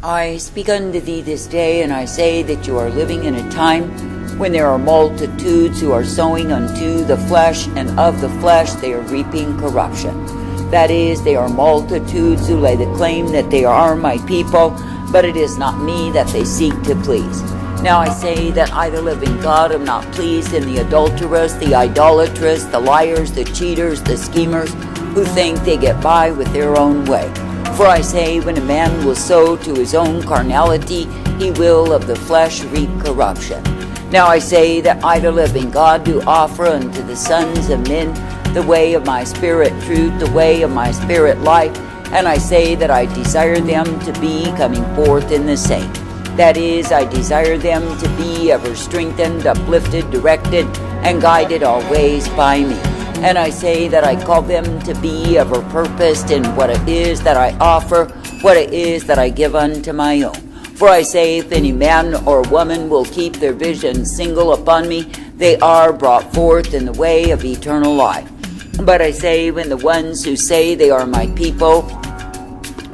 I speak unto thee this day, and I say that you are living in a time when there are multitudes who are sowing unto the flesh, and of the flesh they are reaping corruption. That is, they are multitudes who lay the claim that they are my people, but it is not me that they seek to please. Now I say that I, the living God, am not pleased in the adulterous, the idolatrous, the liars, the cheaters, the schemers, who think they get by with their own way. For I say, when a man will sow to his own carnality, he will of the flesh reap corruption. Now I say that I, the living God, do offer unto the sons of men the way of my spirit truth, the way of my spirit life, and I say that I desire them to be coming forth in the same. That is, I desire them to be ever strengthened, uplifted, directed, and guided always by me. And I say that I call them to be ever purposed in what it is that I offer, what it is that I give unto my own. For I say, if any man or woman will keep their vision single upon me, they are brought forth in the way of eternal life. But I say, when the ones who say they are my people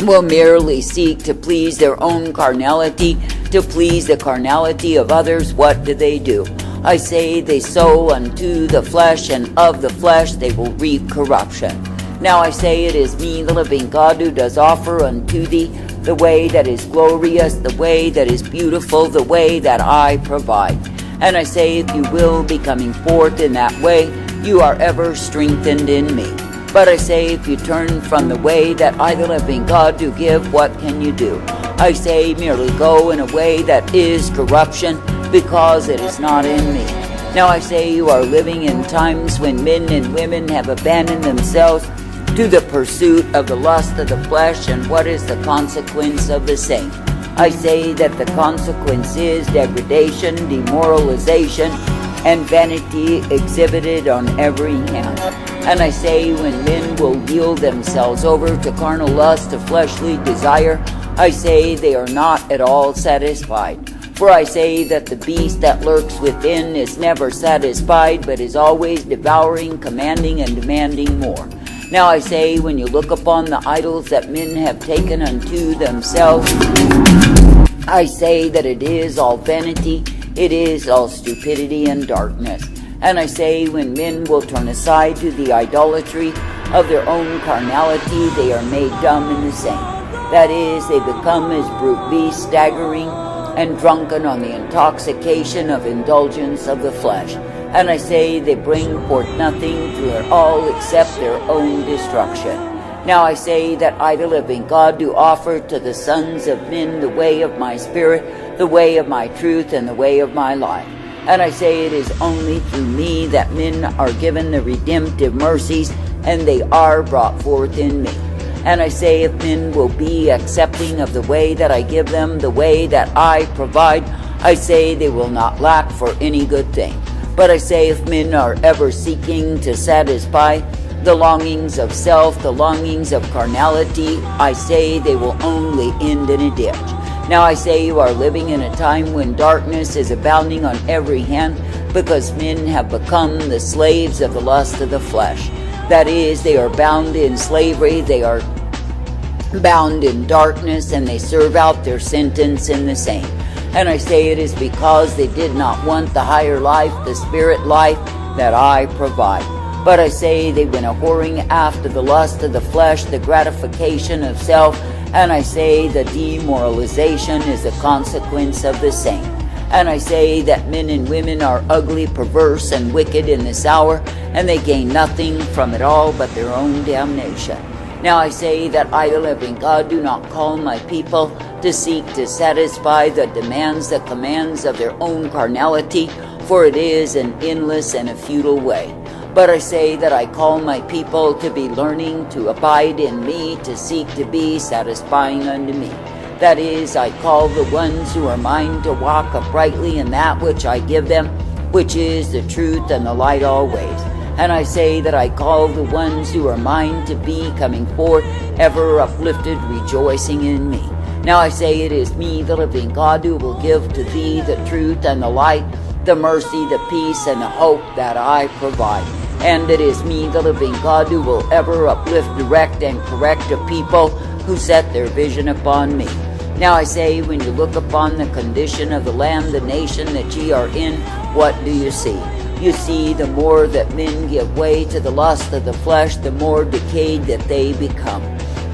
will merely seek to please their own carnality, to please the carnality of others, what do? I say they sow unto the flesh, and of the flesh they will reap corruption. Now I say, it is me, the living God, who does offer unto thee the way that is glorious, the way that is beautiful, the way that I provide. And I say, if you will be coming forth in that way, you are ever strengthened in me. But I say, if you turn from the way that I, the living God, do give, what can you do? I say, merely go in a way that is corruption, because it is not in me. Now I say, you are living in times when men and women have abandoned themselves to the pursuit of the lust of the flesh, and what is the consequence of the same? I say that the consequence is degradation, demoralization, and vanity exhibited on every hand. And I say, when men will yield themselves over to carnal lust, to fleshly desire, I say they are not at all satisfied. For I say that the beast that lurks within is never satisfied, but is always devouring, commanding, and demanding more. Now I say, when you look upon the idols that men have taken unto themselves, I say that it is all vanity, it is all stupidity and darkness. And I say, when men will turn aside to the idolatry of their own carnality, they are made dumb in the same. That is, they become as brute beasts, staggering and drunken on the intoxication of indulgence of the flesh. And I say, they bring forth nothing through it all except their own destruction. Now I say that I, the living God, do offer to the sons of men the way of my spirit, the way of my truth, and the way of my life. And I say, it is only through me that men are given the redemptive mercies, and they are brought forth in me. And I say, if men will be accepting of the way that I give them, the way that I provide, I say they will not lack for any good thing. But I say, if men are ever seeking to satisfy the longings of self, the longings of carnality, I say they will only end in a ditch. Now I say, you are living in a time when darkness is abounding on every hand, because men have become the slaves of the lust of the flesh. That is, they are bound in slavery, they are bound in darkness, and they serve out their sentence in the same. And I say, it is because they did not want the higher life, the spirit life that I provide. But I say, they went a-whoring after the lust of the flesh, the gratification of self, and I say the demoralization is the consequence of the same. And I say that men and women are ugly, perverse, and wicked in this hour, and they gain nothing from it all but their own damnation. Now I say that I, the living God, do not call my people to seek to satisfy the demands, the commands of their own carnality, for it is an endless and a futile way. But I say that I call my people to be learning to abide in me, to seek to be satisfying unto me. That is, I call the ones who are mine to walk uprightly in that which I give them, which is the truth and the light always. And I say that I call the ones who are mine to be coming forth, ever uplifted, rejoicing in me. Now I say, it is me, the living God, who will give to thee the truth and the light, the mercy, the peace, and the hope that I provide. And it is me, the living God, who will ever uplift, direct, and correct a people who set their vision upon me. Now I say, when you look upon the condition of the land, the nation that ye are in, what do you see? You see, the more that men give way to the lust of the flesh, the more decayed that they become.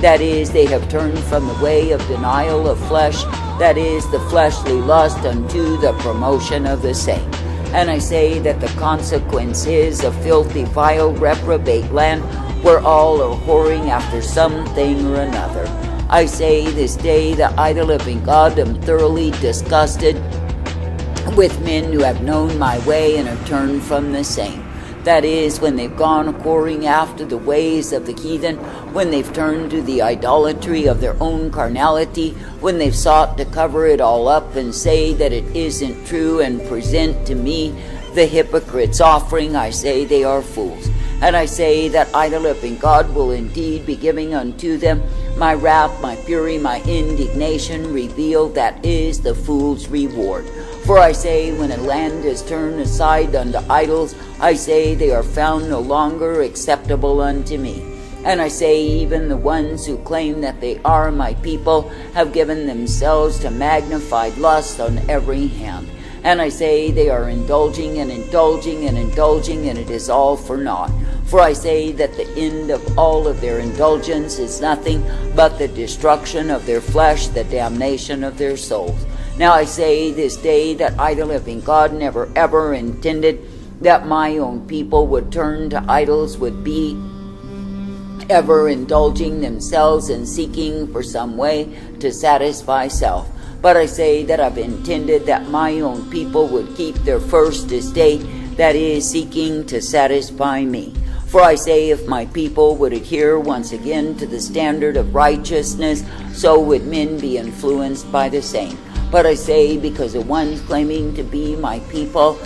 That is, they have turned from the way of denial of flesh, that is, the fleshly lust, unto the promotion of the same. And I say that the consequence is a filthy, vile, reprobate land, where all are whoring after something or another. I say this day that I, the living God, am thoroughly disgusted with men who have known my way and have turned from the same. That is, when they've gone whoring after the ways of the heathen, when they've turned to the idolatry of their own carnality, when they've sought to cover it all up and say that it isn't true and present to me the hypocrite's offering, I say they are fools. And I say that I, the living God, will indeed be giving unto them my wrath, my fury, my indignation, revealed, that is the fool's reward. For I say, when a land is turned aside unto idols, I say they are found no longer acceptable unto me. And I say, even the ones who claim that they are my people have given themselves to magnified lust on every hand. And I say, they are indulging and indulging and indulging, and it is all for naught. For I say that the end of all of their indulgence is nothing but the destruction of their flesh, the damnation of their souls. Now I say this day that I, the living God, never ever intended that my own people would turn to idols, would be ever indulging themselves and seeking for some way to satisfy self. But I say that I've intended that my own people would keep their first estate, that is, seeking to satisfy me. For I say, if my people would adhere once again to the standard of righteousness, so would men be influenced by the same. But I say, because the ones claiming to be my people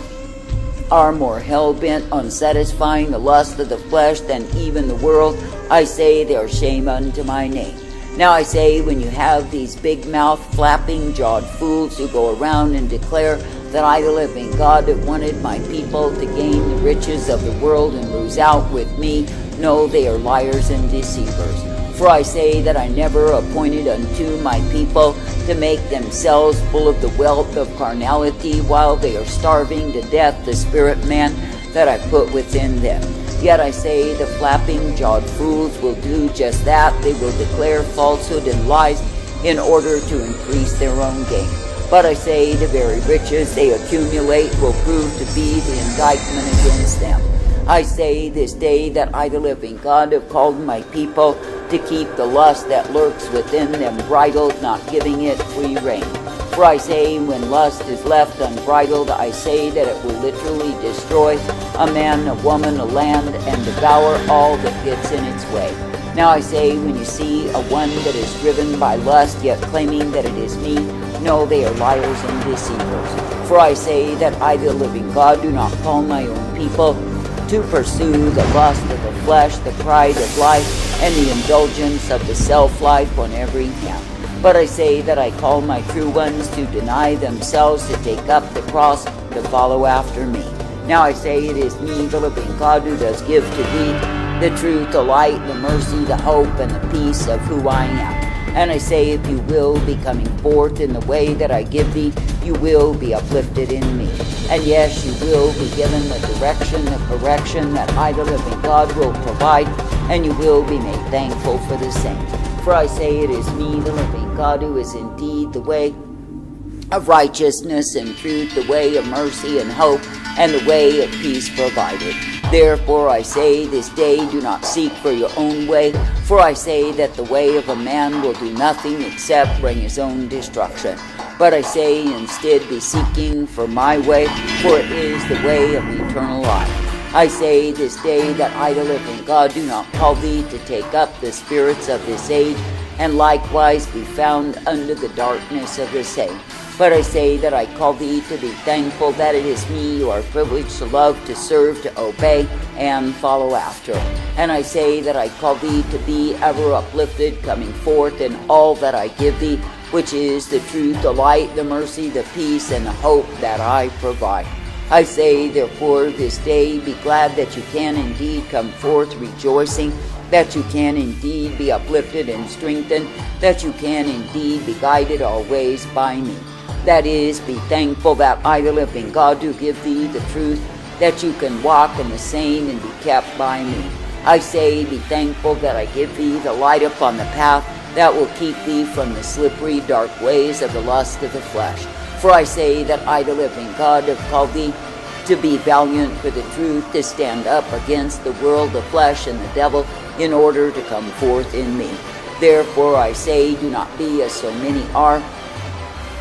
are more hell-bent on satisfying the lust of the flesh than even the world, I say they are shame unto my name. Now I say, when you have these big-mouthed, flapping-jawed fools who go around and declare that I, the living God, have wanted my people to gain the riches of the world and lose out with me, no, they are liars and deceivers. For I say that I never appointed unto my people to make themselves full of the wealth of carnality, while they are starving to death the spirit man that I put within them. Yet I say the flapping-jawed fools will do just that. They will declare falsehood and lies in order to increase their own gain. But I say the very riches they accumulate will prove to be the indictment against them. I say this day that I, the living God, have called my people to keep the lust that lurks within them bridled, not giving it free rein. For I say, when lust is left unbridled, I say that it will literally destroy a man, a woman, a land, and devour all that gets in its way. Now I say, when you see a one that is driven by lust, yet claiming that it is me, no, they are liars and deceivers. For I say that I, the living God, do not call my own people to pursue the lust of the flesh, the pride of life, and the indulgence of the self-life on every hand. But I say that I call my true ones to deny themselves, to take up the cross, to follow after me. Now I say, it is me, the living God, who does give to thee the truth, the light, the mercy, the hope, and the peace of who I am. And I say, if you will be coming forth in the way that I give thee, you will be uplifted in me. And yes, you will be given the direction, the correction that I, the living God, will provide, and you will be made thankful for the same. For I say, it is me, the living God, who is indeed the way of righteousness and truth, the way of mercy and hope, and the way of peace provided. Therefore I say this day, do not seek for your own way, for I say that the way of a man will do nothing except bring his own destruction. But I say, instead be seeking for my way, for it is the way of eternal life. I say this day that I, the living God, do not call thee to take up the spirits of this age, and likewise be found under the darkness of the same. But I say that I call thee to be thankful that it is me you are privileged to love, to serve, to obey, and follow after. And I say that I call thee to be ever uplifted, coming forth in all that I give thee, which is the truth, the light, the mercy, the peace, and the hope that I provide. I say, therefore, this day be glad that you can indeed come forth rejoicing, that you can indeed be uplifted and strengthened, that you can indeed be guided always by me. That is, be thankful that I, the living God, do give thee the truth, that you can walk in the same and be kept by me. I say, be thankful that I give thee the light upon the path that will keep thee from the slippery, dark ways of the lust of the flesh. For I say that I, the living God, have called thee to be valiant for the truth, to stand up against the world, the flesh, and the devil, in order to come forth in me. Therefore I say, do not be as so many are,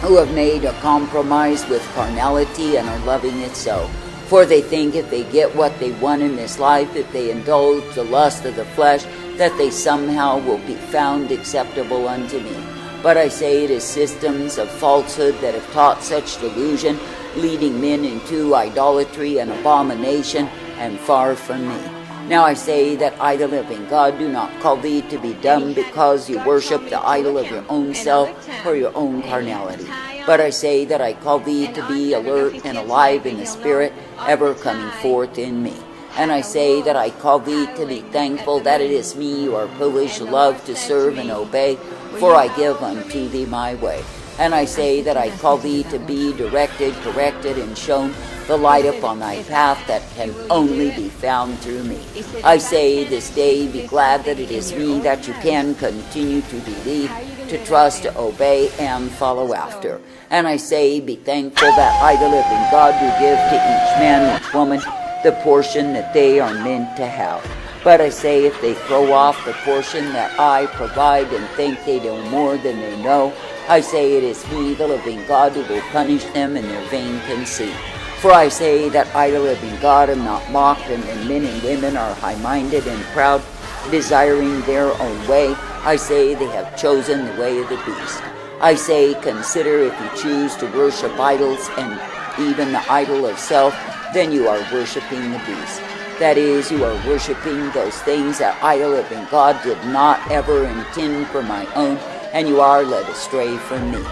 who have made a compromise with carnality and are loving it so. For they think if they get what they want in this life, if they indulge the lust of the flesh, that they somehow will be found acceptable unto me. But I say it is systems of falsehood that have taught such delusion, leading men into idolatry and abomination, and far from me. Now I say that I, the living God, do not call thee to be dumb because you worship the idol of your own self or your own carnality. But I say that I call thee to be alert and alive in the Spirit, ever coming forth in me. And I say that I call thee to be thankful that it is me you are privileged to love, to serve, and obey, for I give unto thee my way. And I say that I call thee to be directed, corrected, and shown the light upon thy path that can only be found through me. I say this day, be glad that it is me that you can continue to believe, to trust, to obey, and follow after. And I say, be thankful that I, the living God, do give to each man, each woman, the portion that they are meant to have. But I say, if they throw off the portion that I provide and think they know more than they know, I say it is me, the living God, who will punish them in their vain conceit. For I say that I, the living God, am not mocked, and when men and women are high-minded and proud, desiring their own way, I say they have chosen the way of the beast. I say, consider if you choose to worship idols, and even the idol of self, then you are worshiping the beast. That is, you are worshiping those things that I, the living God, did not ever intend for my own, and you are led astray from me.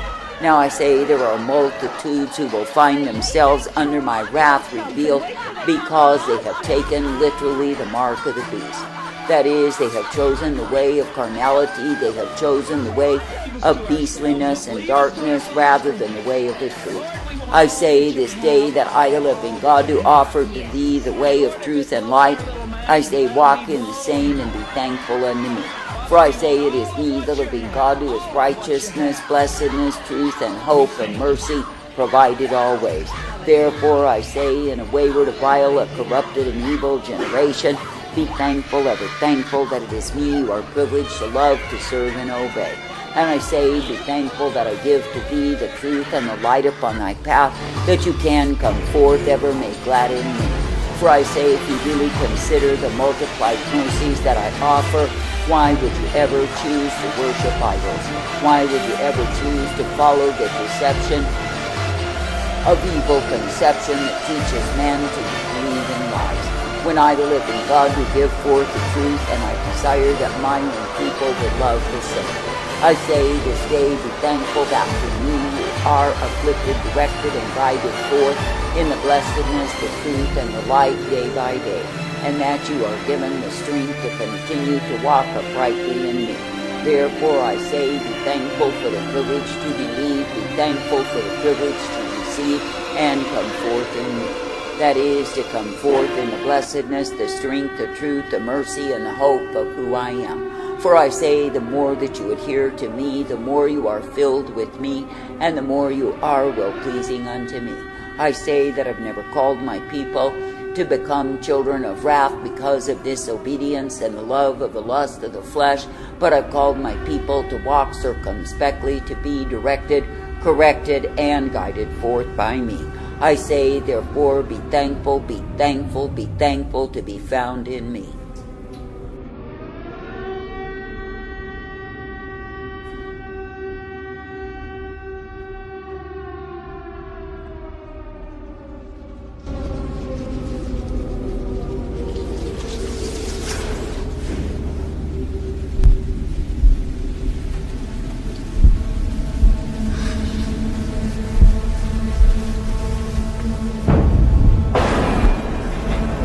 Now I say there are multitudes who will find themselves under my wrath revealed because they have taken literally the mark of the beast. That is, they have chosen the way of carnality, they have chosen the way of beastliness and darkness rather than the way of the truth. I say this day that I, the living God, do offer to thee the way of truth and light. I say, walk in the same and be thankful unto me. For I say it is me, the living God, who is righteousness, blessedness, truth, and hope, and mercy provided always. Therefore I say, in a wayward, a vile, a corrupted, and evil generation, be thankful, ever thankful that it is me you are privileged to love, to serve, and obey. And I say, be thankful that I give to thee the truth and the light upon thy path, that you can come forth, ever made glad in me. For I say, if you really consider the multiplied mercies that I offer, why would you ever choose to worship idols? Why would you ever choose to follow the deception of evil conception that teaches man to believe in lies? When I, the living God, do give forth the truth, and I desire that mine own people would love the same. I say this day, be thankful that for me you are uplifted, directed, and guided forth in the blessedness, the truth, and the light day by day, and that you are given the strength to continue to walk uprightly in me. Therefore I say, be thankful for the privilege to believe, be thankful for the privilege to receive, and come forth in me. That is, to come forth in the blessedness, the strength, the truth, the mercy, and the hope of who I am. For I say, the more that you adhere to me, the more you are filled with me, and the more you are well-pleasing unto me. I say that I've never called my people to become children of wrath because of disobedience and the love of the lust of the flesh, but I've called my people to walk circumspectly, to be directed, corrected, and guided forth by me. I say, therefore, be thankful, be thankful, be thankful to be found in me.